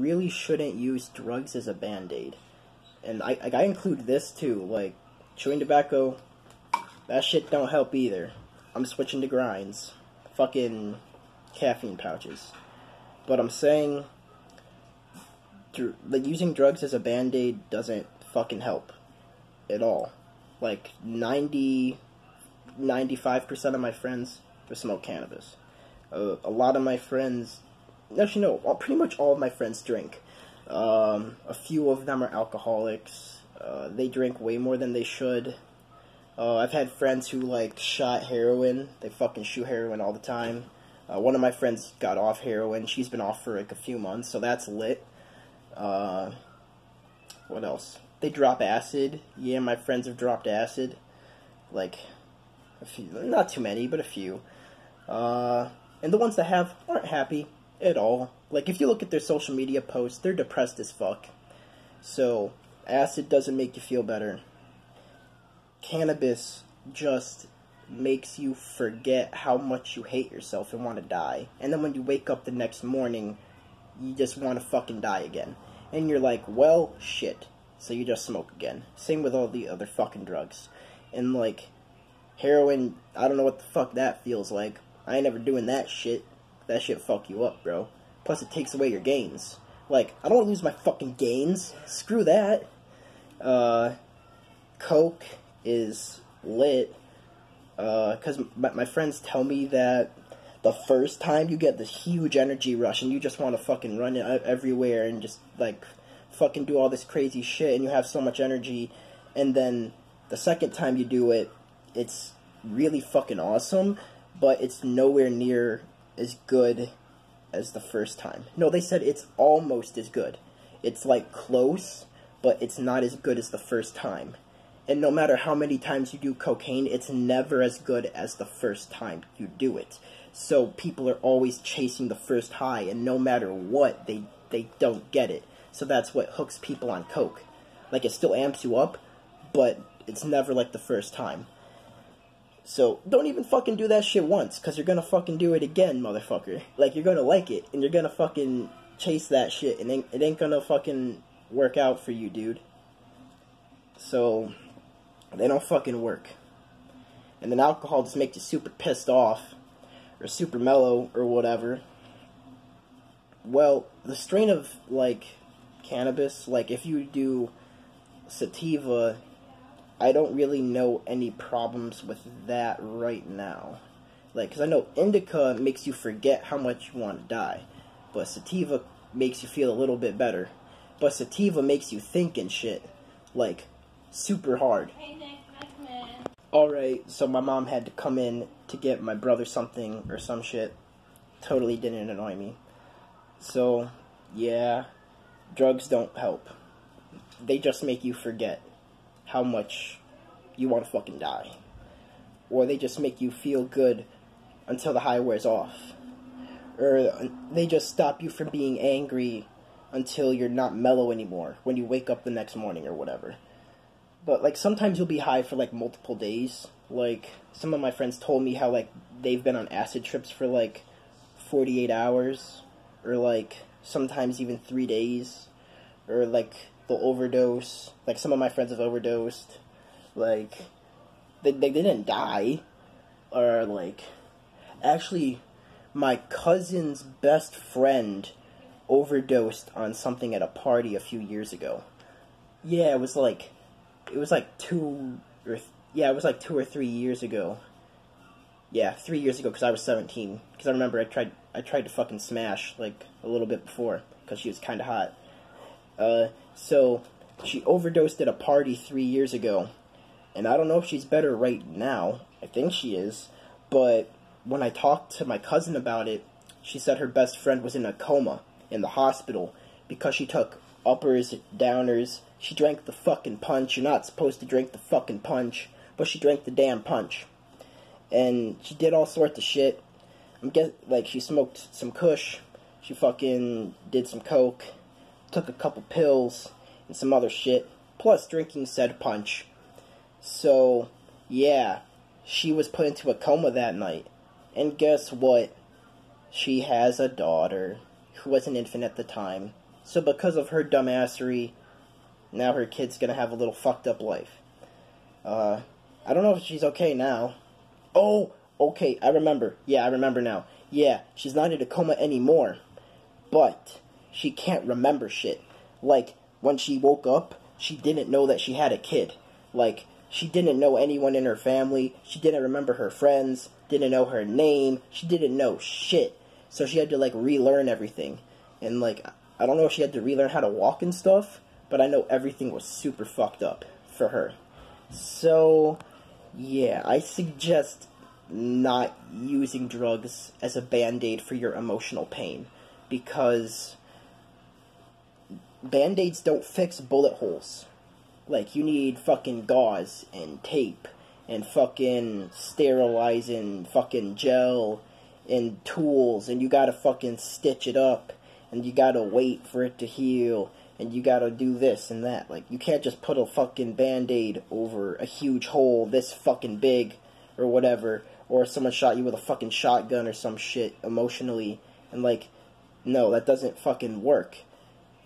really shouldn't use drugs as a band-aid. And I include this too, like, chewing tobacco, that shit don't help either. I'm switching to grinds. Fucking caffeine pouches. But I'm saying, like, using drugs as a band-aid doesn't fucking help. At all. Like, 95% of my friends smoke cannabis. A lot of my friends, actually no, pretty much all of my friends drink. A few of them are alcoholics. They drink way more than they should. I've had friends who, like, shot heroin. They fucking shoot heroin all the time. One of my friends got off heroin. She's been off for, like, a few months, so that's lit. What else? They drop acid. Yeah, my friends have dropped acid. Like, a few. Not too many, but a few. And the ones that have aren't happy at all. Like, if you look at their social media posts, they're depressed as fuck. So, acid doesn't make you feel better. Cannabis just makes you forget how much you hate yourself and want to die. And then when you wake up the next morning, you just want to fucking die again. And you're like, well, shit. So you just smoke again. Same with all the other fucking drugs. And, like, heroin, I don't know what the fuck that feels like. I ain't never doing that shit. That shit fuck you up, bro. Plus, it takes away your gains. Like, I don't want to lose my fucking gains. Screw that. Coke is lit. Because my friends tell me that the first time you get this huge energy rush and you just want to fucking run it everywhere and just, like, fucking do all this crazy shit and you have so much energy, and then the second time you do it, it's really fucking awesome, but it's nowhere near as good as the first time. No, they said it's almost as good. It's, like, close, but it's not as good as the first time. And no matter how many times you do cocaine, it's never as good as the first time you do it. So people are always chasing the first high, and no matter what, they don't get it. So that's what hooks people on coke. Like, it still amps you up, but it's never like the first time. So don't even fucking do that shit once, because you're gonna fucking do it again, motherfucker. Like, you're gonna like it, and you're gonna fucking chase that shit, and it ain't gonna fucking work out for you, dude. So, they don't fucking work. And then alcohol just makes you super pissed off, or super mellow, or whatever. Well, the strain of, like, cannabis, like, if you do sativa, I don't really know any problems with that right now. Like, because I know indica makes you forget how much you want to die, but sativa makes you feel a little bit better. But sativa makes you think and shit, like, super hard. Hey Nick, come in. Alright, so my mom had to come in to get my brother something or some shit. Totally didn't annoy me. So, yeah, drugs don't help. They just make you forget how much you want to fucking die. Or they just make you feel good until the high wears off. Or they just stop you from being angry until you're not mellow anymore when you wake up the next morning or whatever. But, like, sometimes you'll be high for, like, multiple days. Like, some of my friends told me how, like, they've been on acid trips for, like, 48 hours. Or, like, sometimes even 3 days. Or, like, they'll overdose. Like, some of my friends have overdosed. Like, they didn't die. Or, like, actually, my cousin's best friend overdosed on something at a party a few years ago. Yeah, it was like 2 or 3 years ago. Yeah, 3 years ago, because I was 17. Because I remember I tried to fucking smash, like, a little bit before, because she was kind of hot. So, she overdosed at a party 3 years ago. And I don't know if she's better right now. I think she is. But when I talked to my cousin about it, she said her best friend was in a coma in the hospital because she took uppers, downers. She drank the fucking punch. You're not supposed to drink the fucking punch, but she drank the damn punch. And she did all sorts of shit. Like, she smoked some kush. She fucking did some coke. Took a couple pills and some other shit. Plus drinking said punch. So, yeah, she was put into a coma that night. And guess what? She has a daughter who was an infant at the time. So because of her dumbassery, now her kid's gonna have a little fucked up life. I don't know if she's okay now. Oh, okay, I remember. Yeah, I remember now. Yeah, she's not in a coma anymore. But she can't remember shit. Like, when she woke up, she didn't know that she had a kid. Like, she didn't know anyone in her family. She didn't remember her friends. Didn't know her name. She didn't know shit. So she had to, like, relearn everything. And, like, I don't know if she had to relearn how to walk and stuff, but I know everything was super fucked up for her. So, yeah, I suggest not using drugs as a band-aid for your emotional pain, because band-aids don't fix bullet holes. Like, you need fucking gauze and tape and fucking sterilizing fucking gel and tools, and you gotta fucking stitch it up, and you gotta wait for it to heal, and you gotta do this and that. Like, you can't just put a fucking band-aid over a huge hole this fucking big or whatever, or someone shot you with a fucking shotgun or some shit emotionally, and like, no, that doesn't fucking work.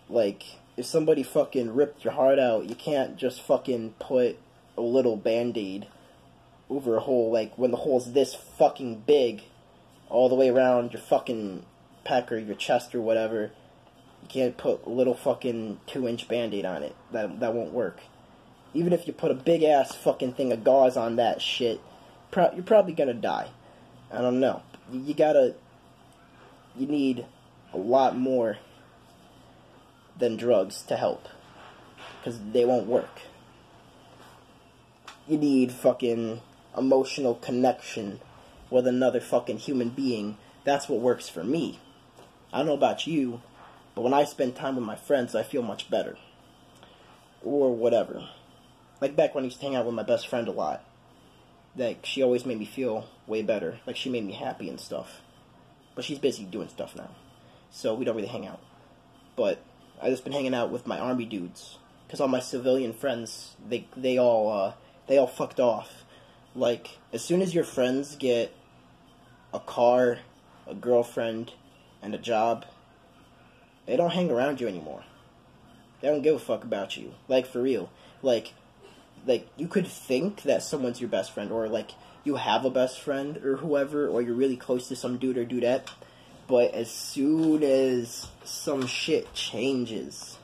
Like, if somebody fucking ripped your heart out, you can't just fucking put a little band-aid over a hole, like, when the hole's this fucking big, all the way around your fucking pec or your chest or whatever. You can't put a little fucking 2-inch band-aid on it. That won't work. Even if you put a big-ass fucking thing of gauze on that shit, you're probably gonna die. I don't know. You need a lot more than drugs to help, because they won't work. You need fucking emotional connection with another fucking human being. That's what works for me. I don't know about you, but when I spend time with my friends, I feel much better. Or whatever. Like back when I used to hang out with my best friend a lot. Like, she always made me feel way better. Like, she made me happy and stuff. But she's busy doing stuff now, so we don't really hang out. But I just been hanging out with my army dudes, because all my civilian friends, they all fucked off. Like, as soon as your friends get a car, a girlfriend, and a job, they don't hang around you anymore. They don't give a fuck about you. Like, for real. Like, you could think that someone's your best friend, or, like, you have a best friend, or whoever, or you're really close to some dude or dudette, but as soon as some shit changes,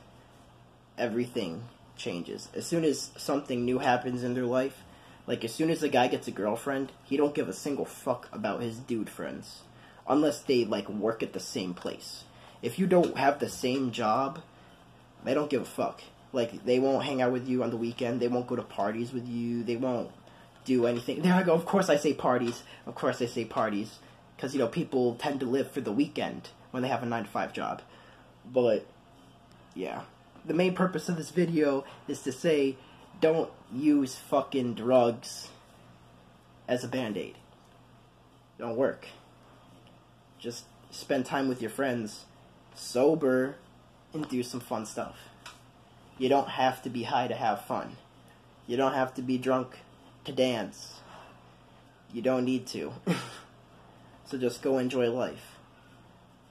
everything changes. As soon as something new happens in their life, like, as soon as a guy gets a girlfriend, he don't give a single fuck about his dude friends. Unless they, like, work at the same place. If you don't have the same job, they don't give a fuck. Like, they won't hang out with you on the weekend. They won't go to parties with you. They won't do anything. There I go. Of course I say parties. Of course I say parties. Because, you know, people tend to live for the weekend when they have a 9-to-5 job. But, yeah. The main purpose of this video is to say, don't use fucking drugs as a band-aid. Don't work. Just spend time with your friends, sober, and do some fun stuff. You don't have to be high to have fun. You don't have to be drunk to dance. You don't need to. So just go enjoy life.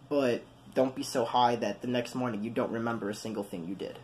But don't be so high that the next morning you don't remember a single thing you did.